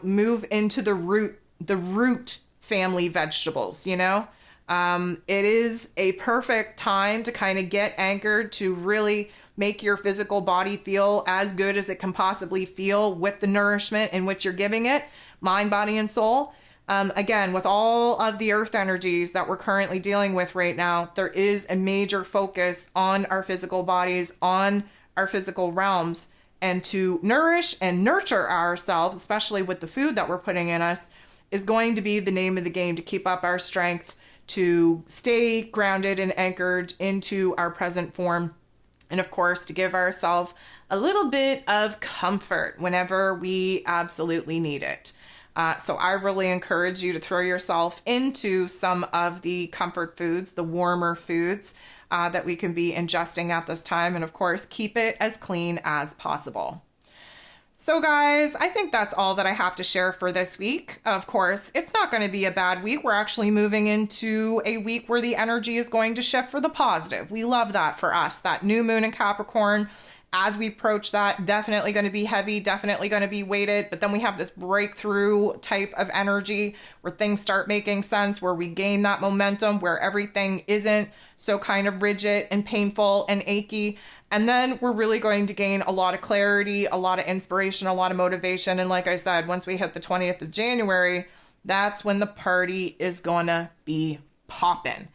move into the root family vegetables, It is a perfect time to kind of get anchored, to really make your physical body feel as good as it can possibly feel with the nourishment in which you're giving it, mind, body, and soul. Again, with all of the earth energies that we're currently dealing with right now, there is a major focus on our physical bodies, on our physical realms, and to nourish and nurture ourselves, especially with the food that we're putting in us, is going to be the name of the game to keep up our strength, to stay grounded and anchored into our present form. And of course, to give ourselves a little bit of comfort whenever we absolutely need it. So I really encourage you to throw yourself into some of the comfort foods, the warmer foods that we can be ingesting at this time. And of course, keep it as clean as possible. So guys, I think that's all that I have to share for this week. Of course, it's not going to be a bad week. We're actually moving into a week where the energy is going to shift for the positive. We love that for us. That new moon in Capricorn, as we approach that, definitely going to be heavy, definitely going to be weighted. But then we have this breakthrough type of energy where things start making sense, where we gain that momentum, where everything isn't so kind of rigid and painful and achy. And then we're really going to gain a lot of clarity, a lot of inspiration, a lot of motivation. And like I said, once we hit the 20th of January, that's when the party is gonna be popping.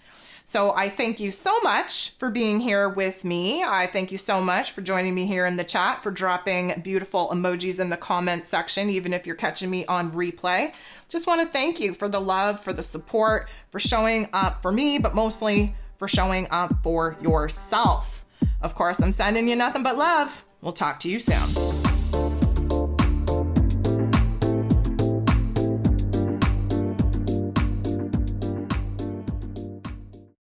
So I thank you so much for being here with me. I thank you so much for joining me here in the chat, for dropping beautiful emojis in the comment section, even if you're catching me on replay. Just want to thank you for the love, for the support, for showing up for me, but mostly for showing up for yourself. Of course, I'm sending you nothing but love. We'll talk to you soon.